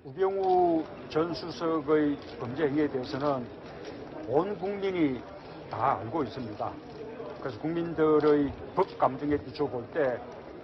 우병우 전 수석의 범죄 행위에 대해서는 온 국민이 다 알고 있습니다. 그래서 국민들의 법 감정에 비춰 볼 때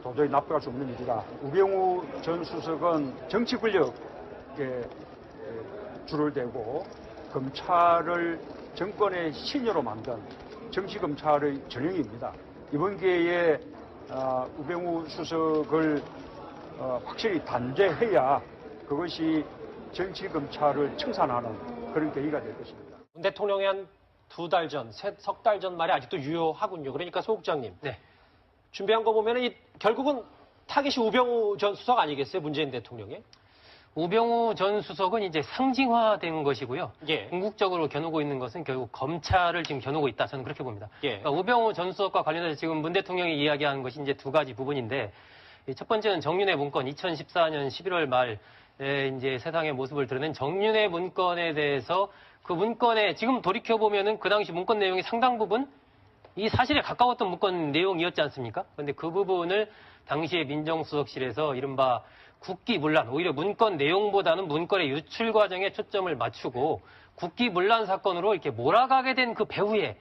도저히 납득할 수 없는 일이다. 우병우 전 수석은 정치 권력에 줄을 대고 검찰을 정권의 신여로 만든 정치검찰의 전형입니다. 이번 기회에 우병우 수석을 확실히 단죄해야 그것이 정치검찰을 청산하는 그런 계기가 될 것입니다. 문 대통령이 한 석 달 전 말이 아직도 유효하군요. 그러니까 소 국장님. 네. 준비한 거 보면은 결국은 타깃이 우병우 전 수석 아니겠어요? 문재인 대통령의? 우병우 전 수석은 이제 상징화된 것이고요. 예. 궁극적으로 겨누고 있는 것은 결국 검찰을 지금 겨누고 있다. 저는 그렇게 봅니다. 예. 그러니까 우병우 전 수석과 관련해서 지금 문 대통령이 이야기하는 것이 이제 두 가지 부분인데, 첫 번째는 정윤회 문건 2014년 11월 말에 이제 세상의 모습을 드러낸 정윤회 문건에 대해서 그 문건에 지금 돌이켜보면은 그 당시 문건 내용이 상당 부분 이 사실에 가까웠던 문건 내용이었지 않습니까? 그런데 그 부분을 당시에 민정수석실에서 이른바 국기문란, 오히려 문건 내용보다는 문건의 유출 과정에 초점을 맞추고 국기문란 사건으로 이렇게 몰아가게 된 그 배후에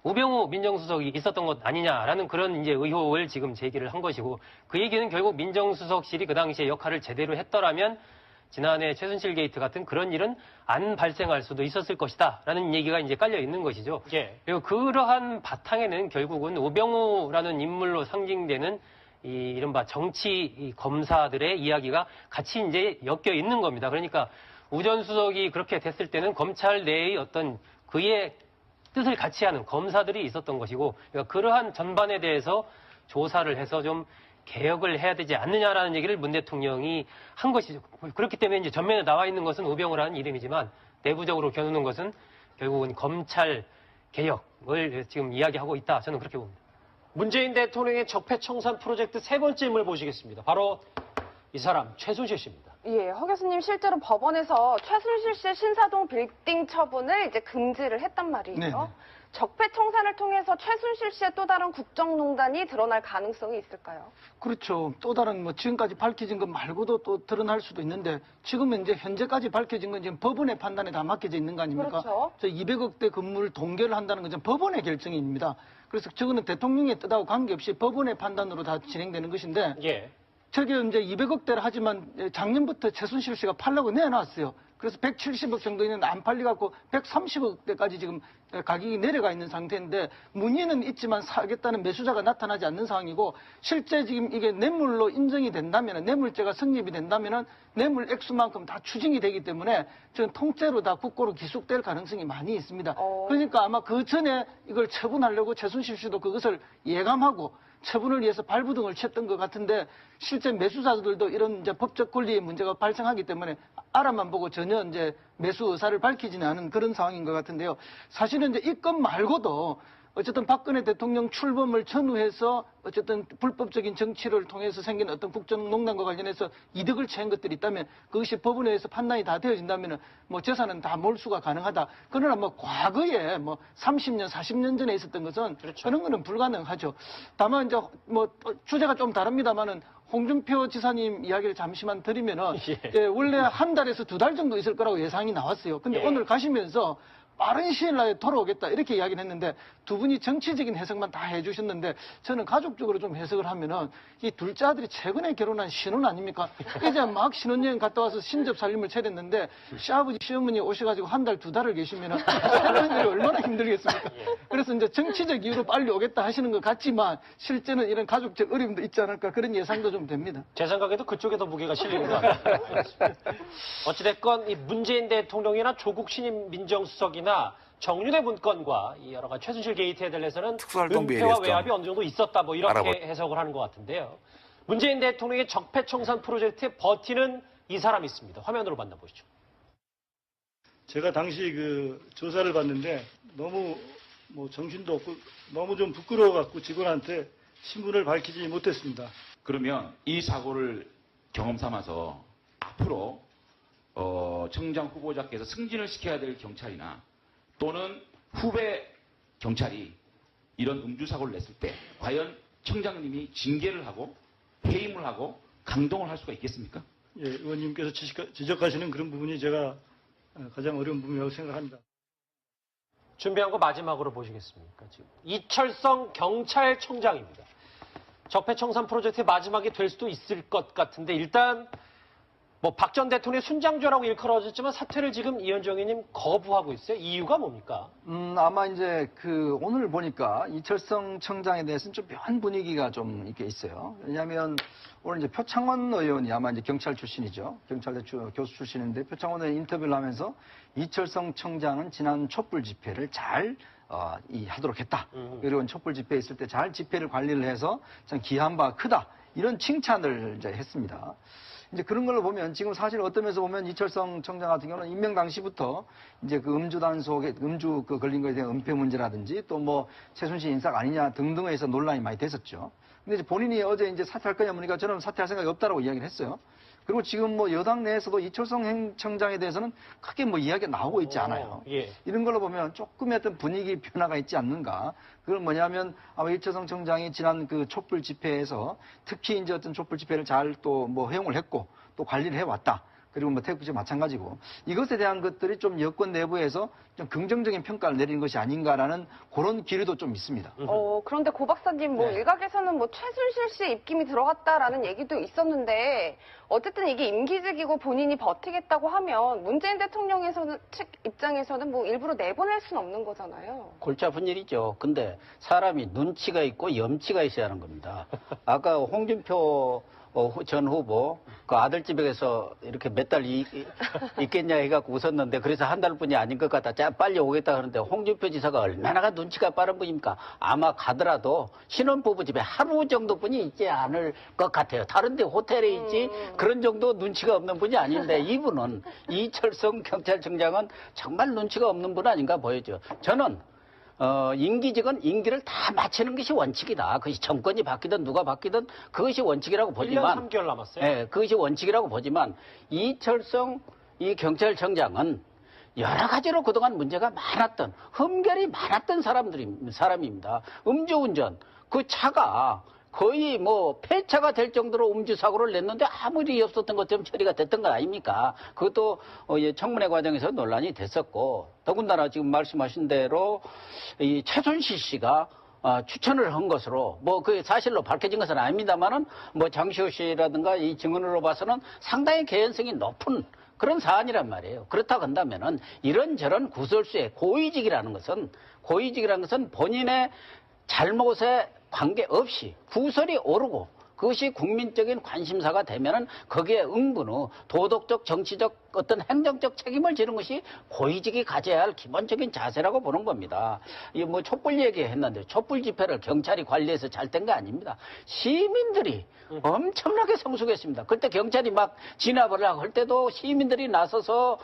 우병우 민정수석이 있었던 것 아니냐라는 그런 이제 의혹을 지금 제기를 한 것이고, 그 얘기는 결국 민정수석실이 그 당시에 역할을 제대로 했더라면 지난해 최순실 게이트 같은 그런 일은 안 발생할 수도 있었을 것이다라는 얘기가 이제 깔려 있는 것이죠. 예. 그리고 그러한 바탕에는 결국은 우병우라는 인물로 상징되는 이 이른바 정치 검사들의 이야기가 같이 이제 엮여 있는 겁니다. 그러니까 우 전 수석이 그렇게 됐을 때는 검찰 내의 어떤 그의 뜻을 같이 하는 검사들이 있었던 것이고, 그러니까 그러한 전반에 대해서 조사를 해서 좀 개혁을 해야 되지 않느냐라는 얘기를 문 대통령이 한 것이죠. 그렇기 때문에 이제 전면에 나와 있는 것은 우병우라는 이름이지만 내부적으로 겨누는 것은 결국은 검찰 개혁을 지금 이야기하고 있다. 저는 그렇게 봅니다. 문재인 대통령의 적폐청산 프로젝트 세 번째 인물 보시겠습니다. 바로 이 사람 최순실 씨입니다. 예, 허 교수님 실제로 법원에서 최순실 씨의 신사동 빌딩 처분을 이제 금지를 했단 말이에요. 네네. 적폐청산을 통해서 최순실 씨의 또 다른 국정농단이 드러날 가능성이 있을까요? 그렇죠. 또 다른 지금까지 밝혀진 것 말고도 또 드러날 수도 있는데, 지금은 이제 현재까지 밝혀진 건 지금 법원의 판단에 다 맡겨져 있는 거 아닙니까? 그렇죠. 저 200억대 건물 동결을 한다는 건 법원의 결정입니다. 그래서 저거는 대통령의 뜻하고 관계없이 법원의 판단으로 다 진행되는 것인데, 예. 저게 이제 200억대를 하지만 작년부터 최순실 씨가 팔라고 내놨어요. 그래서 170억 정도 있는데 안 팔려갖고 130억대까지 지금 가격이 내려가 있는 상태인데, 문의는 있지만 사겠다는 매수자가 나타나지 않는 상황이고, 실제 지금 이게 뇌물로 인정이 된다면, 뇌물죄가 성립이 된다면 뇌물 액수만큼 다 추징이 되기 때문에 지금 통째로 다 국고로 기속될 가능성이 많이 있습니다. 그러니까 아마 그 전에 이걸 처분하려고 최순실 씨도 그것을 예감하고 처분을 위해서 발부등을 쳤던 것 같은데, 실제 매수자들도 이런 이제 법적 권리의 문제가 발생하기 때문에 알아만 보고 전혀 이제 매수 의사를 밝히지는 않은 그런 상황인 것 같은데요. 사실은 이제 이 건 말고도 어쨌든 박근혜 대통령 출범을 전후해서 어쨌든 불법적인 정치를 통해서 생긴 어떤 국정농단과 관련해서 이득을 취한 것들이 있다면, 그것이 법원에 의해서 판단이 다 되어진다면 재산은 다 몰수가 가능하다. 그러나 과거에 30년, 40년 전에 있었던 것은 그렇죠. 그런 거는 불가능하죠. 다만 이제 주제가 좀 다릅니다만은 홍준표 지사님 이야기를 잠시만 드리면은 예, 원래 한 달에서 두 달 정도 있을 거라고 예상이 나왔어요. 근데 예. 오늘 가시면서 빠른 시일 내에 돌아오겠다 이렇게 이야기를 했는데, 두 분이 정치적인 해석만 다 해주셨는데, 저는 가족적으로 좀 해석을 하면은 이 둘째 아들이 최근에 결혼한 신혼 아닙니까? 이제 막 신혼여행 갔다 와서 신접 살림을 차렸는데, 시아버지 시어머니 오셔가지고 한 달 두 달을 계시면은 사람들이 얼마나 힘들겠습니까? 그래서 이제 정치적 이유로 빨리 오겠다 하시는 것 같지만 실제는 이런 가족적 어려움도 있지 않을까, 그런 예상도 좀 됩니다. 제 생각에도 그쪽에 더 무게가 실리는 것 같아요. 어찌됐건 이 문재인 대통령이나 조국 신임 민정수석이나 정윤회 문건과 이 여러 가지 최순실 게이트에 대해서는 은폐와 외압이 어느 정도 있었다, 이렇게 해석을 하는 것 같은데요. 문재인 대통령의 적폐청산 프로젝트에 버티는 이 사람이 있습니다. 화면으로 만나보시죠. 제가 당시 조사를 받는데 너무 정신도 없고 너무 좀 부끄러워갖고 직원한테 신분을 밝히지 못했습니다. 그러면 이 사고를 경험 삼아서 앞으로 청장 후보자께서 승진을 시켜야 될 경찰이나 또는 후배 경찰이 이런 음주사고를 냈을 때 과연 청장님이 징계를 하고 해임을 하고 강동을 할 수가 있겠습니까? 의원님께서 지적하시는 그런 부분이 제가 가장 어려운 부분이라고 생각합니다. 준비한 거 마지막으로 보시겠습니까? 지금 이철성 경찰청장입니다. 적폐청산 프로젝트의 마지막이 될 수도 있을 것 같은데 일단 뭐 박 전 대통령의 순장조라고 일컬어졌지만 사퇴를 지금 이현정 의원님 거부하고 있어요. 이유가 뭡니까? 아마 이제 오늘 보니까 이철성 청장에 대해서는 좀 묘한 분위기가 좀 이렇게 있어요. 왜냐하면 오늘 이제 표창원 의원이 아마 이제 경찰 출신이죠. 경찰대 교수 출신인데 표창원 의원 인터뷰를 하면서 이철성 청장은 지난 촛불 집회를 잘 하도록 했다. 그리고 촛불 집회에 있을 때 잘 집회를 관리를 해서 참 기여한 바가 크다. 이런 칭찬을 이제 했습니다. 이제 그런 걸로 보면 지금 사실 어떤 면에서 보면 이철성 청장 같은 경우는 임명 당시부터 이제 그 음주 단속에 걸린 거에 대한 은폐 문제라든지 또 뭐 최순실 인사가 아니냐 등등에서 논란이 많이 됐었죠. 근데 이제 본인이 어제 이제 사퇴할 거냐 보니까 저는 사퇴할 생각이 없다라고 이야기를 했어요. 그리고 지금 뭐 여당 내에서도 이철성 청장에 대해서는 크게 뭐 이야기가 나오고 있지 않아요. 예. 이런 걸로 보면 조금의 어떤 분위기 변화가 있지 않는가. 그건 뭐냐면 아마 이철성 청장이 지난 그 촛불 집회에서 특히 이제 어떤 촛불 집회를 잘 또 뭐 허용을 했고 또 관리를 해왔다. 그리고 뭐 태극기 마찬가지고 이것에 대한 것들이 좀 여권 내부에서 좀 긍정적인 평가를 내리는 것이 아닌가라는 그런 기류도 좀 있습니다. 그런데 고 박사님, 뭐 네. 일각에서는 뭐 최순실 씨 입김이 들어갔다라는 얘기도 있었는데 어쨌든 이게 임기직이고 본인이 버티겠다고 하면 문재인 대통령 측 입장에서는 뭐 일부러 내보낼 수는 없는 거잖아요. 골치 아픈 일이죠. 근데 사람이 눈치가 있고 염치가 있어야 하는 겁니다. 아까 홍준표 전 후보 그 아들집에서 이렇게 몇 달 있겠냐 해갖고 웃었는데 그래서 한 달뿐이 아닌 것 같다. 자, 빨리 오겠다 하는데 홍준표 지사가 얼마나 눈치가 빠른 분입니까? 아마 가더라도 신혼부부 집에 하루 정도뿐이 있지 않을 것 같아요. 다른 데 호텔에 있지 그런 정도 눈치가 없는 분이 아닌데 이분은 이철성 경찰청장은 정말 눈치가 없는 분 아닌가 보여죠. 저는 임기직은 임기를 다 마치는 것이 원칙이다. 그것이 정권이 바뀌든 누가 바뀌든 그것이 원칙이라고 보지만 1년 3개월 남았어요. 예, 그것이 원칙이라고 보지만 이철성 이 경찰청장은 여러 가지로 그동안 문제가 많았던 흠결이 많았던 사람입니다. 음주운전 그 차가 거의 뭐 폐차가 될 정도로 음주 사고를 냈는데 아무 일이 없었던 것처럼 처리가 됐던 건 아닙니까? 그것도 청문회 과정에서 논란이 됐었고 더군다나 지금 말씀하신 대로 이 최순실 씨가 추천을 한 것으로 뭐 그 사실로 밝혀진 것은 아닙니다만은 뭐 장시호 씨라든가 이 증언으로 봐서는 상당히 개연성이 높은 그런 사안이란 말이에요. 그렇다고 한다면은 이런저런 구설수의 고위직이라는 것은 본인의 잘못에 관계없이 구설이 오르고 그것이 국민적인 관심사가 되면은 거기에 응분후 도덕적, 정치적, 어떤 행정적 책임을 지는 것이 고위직이 가져야 할 기본적인 자세라고 보는 겁니다. 이 뭐 촛불 얘기했는데 촛불 집회를 경찰이 관리해서 잘 된 거 아닙니다. 시민들이 엄청나게 성숙했습니다. 그때 경찰이 막 진압을 하고 할 때도 시민들이 나서서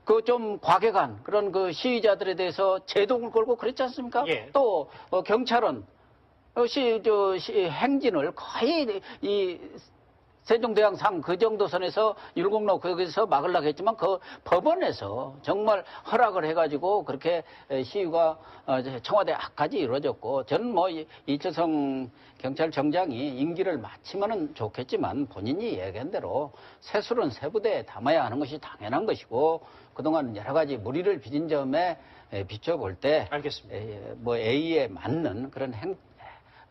그 좀 과격한 그런 그 시위자들에 대해서 제동을 걸고 그랬지 않습니까? 예. 또 경찰은 행진을 거의 이 세종대왕상 그 정도 선에서 율곡로 거기서 막으려고 했지만 그 법원에서 정말 허락을 해가지고 그렇게 시위가 청와대 앞까지 이루어졌고 저는 뭐 이철성 경찰청장이 임기를 마치면은 좋겠지만 본인이 얘기한 대로 세술은 세부대에 담아야 하는 것이 당연한 것이고 그동안 여러 가지 무리를 빚은 점에 비춰볼 때 알겠습니다. 뭐 A에 맞는 그런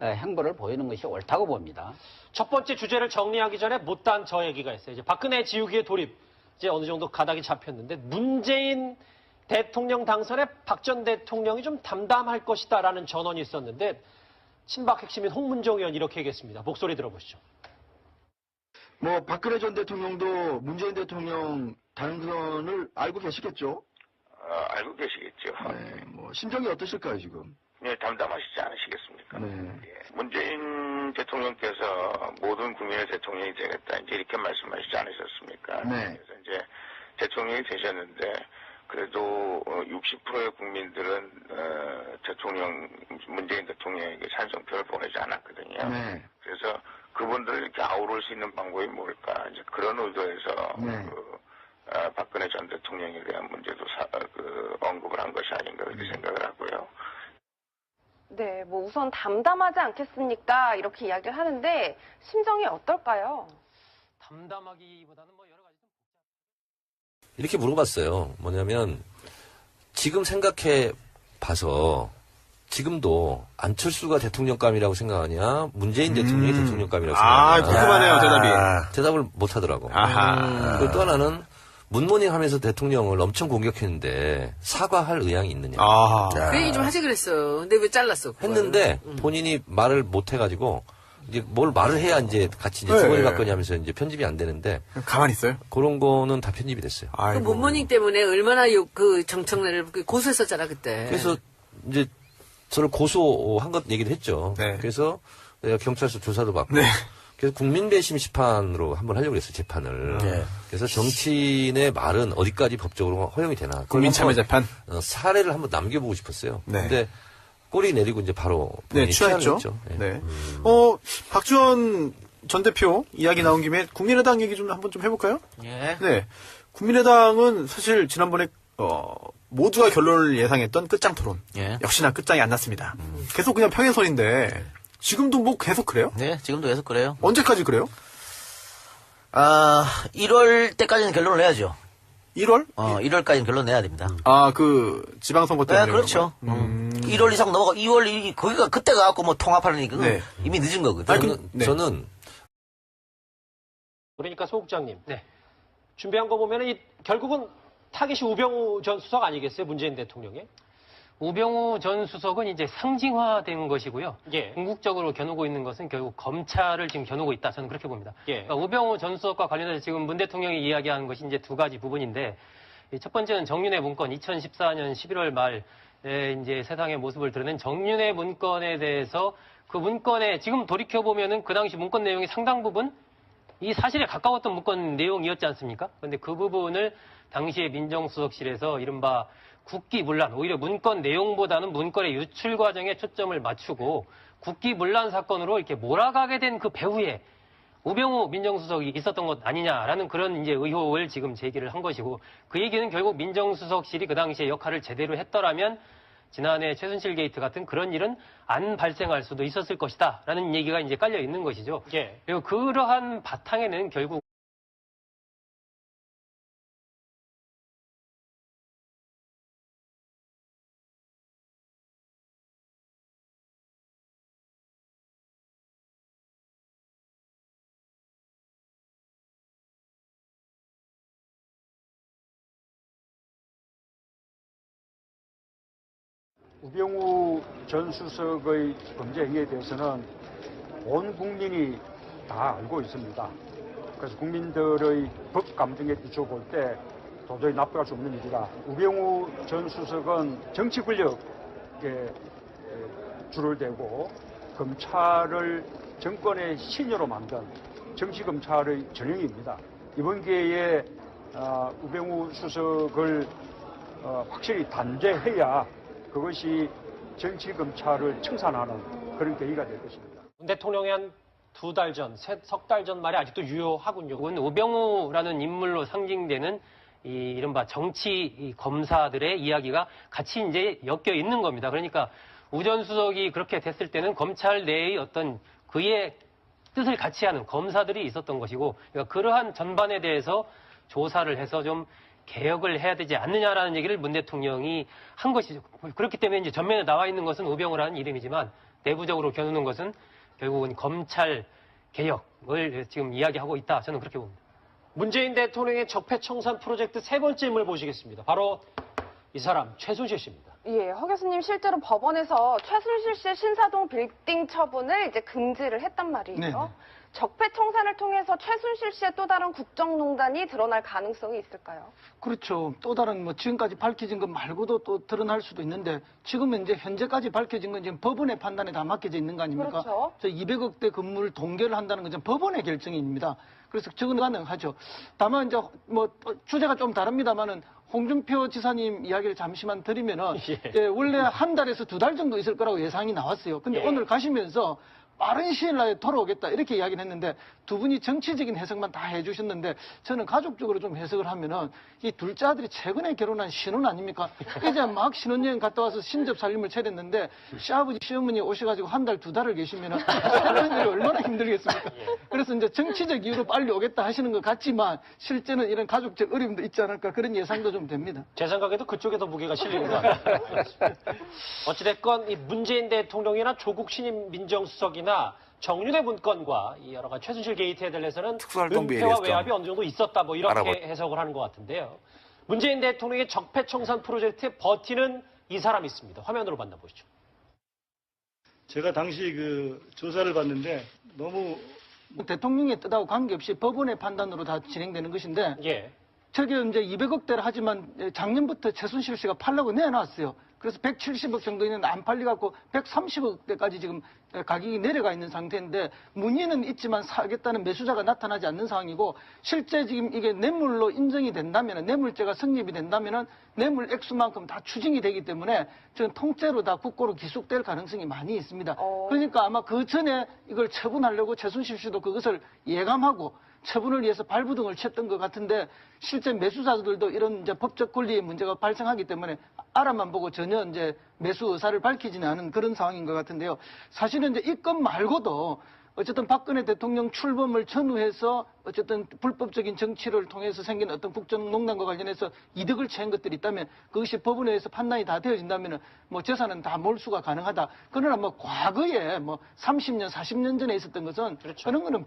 행보를 보이는 것이 옳다고 봅니다. 첫 번째 주제를 정리하기 전에 못다한 저 얘기가 있어요. 이제 박근혜 지우기의 돌입 이제 어느 정도 가닥이 잡혔는데 문재인 대통령 당선에 박 전 대통령이 좀 담담할 것이다라는 전언이 있었는데 친박 핵심인 홍문종 의원 이렇게 얘기했습니다. 목소리 들어보시죠. 뭐 박근혜 전 대통령도 문재인 대통령 당선을 알고 계시겠죠? 알고 계시겠죠. 네, 뭐 심정이 어떠실까요 지금? 네, 담담하시지 않으시겠습니까? 네. 예, 문재인 대통령께서 모든 국민의 대통령이 되겠다 이제 이렇게 말씀하시지 않으셨습니까? 네. 그래서 이제 대통령이 되셨는데 그래도 60%의 국민들은 문재인 대통령에게 찬성표를 보내지 않았거든요. 네. 그래서 그분들을 이렇게 아우를 수 있는 방법이 뭘까? 이제 그런 의도에서 네. 박근혜 전 대통령에 대한 문제도 언급을 한 것이 아닌가 그렇게 생각을 하고요. 네, 뭐 우선 담담하지 않겠습니까? 이렇게 이야기를 하는데 심정이 어떨까요? 담담하기보다는 뭐 이렇게 물어봤어요. 뭐냐면 지금 생각해 봐서 지금도 안철수가 대통령감이라고 생각하냐, 문재인 대통령이 대통령감이라고 생각하냐. 궁금하네요, 대답이. 대답을 못 하더라고. 아하. 또 하나는 문모닝 하면서 대통령을 엄청 공격했는데 사과할 의향이 있느냐. 그 얘기 좀 하지 그랬어. 근데 왜 잘랐어? 그걸? 했는데 본인이 말을 못 해가지고 이제 뭘 말을 해야 이제 같이 이제 주거니 받거니 하면서 이제 편집이 안 되는데. 가만히 있어요? 그런 거는 다 편집이 됐어요. 그 문모닝 때문에 얼마나 그 정청래를 고소했었잖아, 그때. 그래서 이제 저를 고소한 것 얘기도 했죠. 그래서 내가 경찰서 조사도 받고. 그래서 국민 배심 심판으로 한번 하려고 했어요, 재판을. 그래서 정치인의 말은 어디까지 법적으로 허용이 되나. 국민 참여 재판? 사례를 한번 남겨보고 싶었어요. 근데 꼬리 내리고 이제 바로 취하했죠. 네. 박지원 전 대표 이야기 나온 김에 국민의당 얘기 좀 한번 좀 해볼까요? 네. 국민의당은 사실 지난번에 모두가 결론을 예상했던 끝장 토론. 역시나 끝장이 안 났습니다. 계속 그냥 평행선인데 지금도 뭐 계속 그래요? 네, 지금도 계속 그래요. 언제까지 그래요? 1월 때까지는 결론을 내야죠. 1월? 1월까지는 결론 내야 됩니다. 그 지방선거 때문에. 네, 그렇죠. 1월 이상 넘어가 2월 거기가 그때 가갖고 뭐 통합하려니 그건 이미 늦은 거거든요. 저는 그러니까 소 국장님, 준비한 거 보면은 결국은 타깃이 우병우 전 수석 아니겠어요, 문재인 대통령의? 우병우 전 수석은 이제 상징화된 것이고요. 궁극적으로 겨누고 있는 것은 결국 검찰을 지금 겨누고 있다. 저는 그렇게 봅니다. 그러니까 우병우 전 수석과 관련해서 지금 문 대통령이 이야기하는 것이 이제 두 가지 부분인데, 첫 번째는 정윤회 문건 2014년 11월 말에 이제 세상의 모습을 드러낸 정윤회 문건에 대해서 그 문건에 지금 돌이켜 보면은 그 당시 문건 내용이 상당 부분 이 사실에 가까웠던 문건 내용이었지 않습니까? 그런데 그 부분을 당시에 민정수석실에서 이른바 국기문란, 오히려 문건 내용보다는 문건의 유출 과정에 초점을 맞추고 국기문란 사건으로 이렇게 몰아가게 된 그 배후에 우병우 민정수석이 있었던 것 아니냐라는 그런 이제 의혹을 지금 제기를 한 것이고, 그 얘기는 결국 민정수석실이 그 당시에 역할을 제대로 했더라면 지난해 최순실 게이트 같은 그런 일은 안 발생할 수도 있었을 것이다라는 얘기가 이제 깔려 있는 것이죠. 그리고 그러한 바탕에는 결국 우병우 전 수석의 범죄 행위에 대해서는 온 국민이 다 알고 있습니다. 그래서 국민들의 법 감정에 비춰볼 때 도저히 납득할 수 없는 일이다. 우병우 전 수석은 정치 권력에 줄을 대고 검찰을 정권의 신여로 만든 정치검찰의 전형입니다. 이번 기회에 우병우 수석을 확실히 단죄해야 그것이 정치검찰을 청산하는 그런 계기가 될 것입니다. 문 대통령이 한 2달 전, 석 달 전 말이 아직도 유효하군요. 그건 우병우라는 인물로 상징되는 이른바 정치 검사들의 이야기가 같이 이제 엮여 있는 겁니다. 그러니까 우 전 수석이 그렇게 됐을 때는 검찰 내의 어떤 그의 뜻을 같이 하는 검사들이 있었던 것이고, 그러니까 그러한 전반에 대해서 조사를 해서 좀 개혁을 해야 되지 않느냐라는 얘기를 문 대통령이 한 것이죠. 그렇기 때문에 이제 전면에 나와 있는 것은 우병우라는 이름이지만 내부적으로 겨누는 것은 결국은 검찰 개혁을 지금 이야기하고 있다. 저는 그렇게 봅니다. 문재인 대통령의 적폐청산 프로젝트 세 번째 인물 보시겠습니다. 바로 이 사람 최순실 씨입니다. 허 교수님, 실제로 법원에서 최순실 씨의 신사동 빌딩 처분을 이제 금지를 했단 말이에요. 적폐청산을 통해서 최순실 씨의 또 다른 국정농단이 드러날 가능성이 있을까요? 그렇죠. 또 다른 지금까지 밝혀진 것 말고도 또 드러날 수도 있는데, 지금은 이제 현재까지 밝혀진 건 지금 법원의 판단에 다 맡겨져 있는 거 아닙니까? 그렇죠. 200억대 건물을 동결을 한다는 건 법원의 결정입니다. 그래서 저건 가능하죠. 다만 이제 주제가 좀 다릅니다만은 홍준표 지사님 이야기를 잠시만 드리면은 원래 한 달에서 2달 정도 있을 거라고 예상이 나왔어요. 근데 오늘 가시면서 빠른 시일 내에 돌아오겠다 이렇게 이야기를 했는데 두 분이 정치적인 해석만 다 해주셨는데 저는 가족적으로 좀 해석을 하면은 이 둘째 아들이 최근에 결혼한 신혼 아닙니까? 이제 막 신혼여행 갔다 와서 신접 살림을 차렸는데 시아버지 시어머니 오셔가지고 한 달, 두 달을 계시면은 살림들이 얼마나 힘들겠습니까? 그래서 이제 정치적 이유로 빨리 오겠다 하시는 것 같지만 실제는 이런 가족적 어려움도 있지 않을까 그런 예상도 좀 됩니다. 제 생각에도 그쪽에 더 무게가 실리는 것 같아요. 어찌됐건 이 문재인 대통령이나 조국 신임 민정수석이나 정윤회 문건과 이 여러 가지 최순실 게이트에 대해서는 은폐와 외압이 어느 정도 있었다 뭐 이렇게 해석을 하는 것 같은데요. 문재인 대통령의 적폐청산 프로젝트에 버티는 이 사람이 있습니다. 화면으로 만나보시죠. 제가 당시 그 조사를 봤는데 너무 대통령의 뜻하고 관계없이 법원의 판단으로 다 진행되는 것인데 예. 저게 이제 200억대를 하지만 작년부터 최순실 씨가 팔려고 내놨어요. 그래서 170억 정도 있는데 안 팔려갖고 130억대까지 지금 가격이 내려가 있는 상태인데 문의는 있지만 사겠다는 매수자가 나타나지 않는 상황이고 실제 지금 이게 뇌물로 인정이 된다면 뇌물죄가 성립이 된다면 뇌물 액수만큼 다 추징이 되기 때문에 저는 통째로 다 국고로 기속될 가능성이 많이 있습니다. 그러니까 아마 그 전에 이걸 처분하려고 최순실 씨도 그것을 예감하고 처분을 위해서 발부등을 쳤던 것 같은데 실제 매수자들도 이런 이제 법적 권리의 문제가 발생하기 때문에 알아만 보고 전혀 이제 매수 의사를 밝히지는 않은 그런 상황인 것 같은데요. 사실은 이제 이 건 말고도 어쨌든 박근혜 대통령 출범을 전후해서 어쨌든 불법적인 정치를 통해서 생긴 어떤 국정농단과 관련해서 이득을 취한 것들이 있다면 그것이 법원에 의해서 판단이 다 되어진다면 뭐 재산은 다 몰수가 가능하다. 그러나 뭐 과거에 뭐 30년, 40년 전에 있었던 것은 그런 거는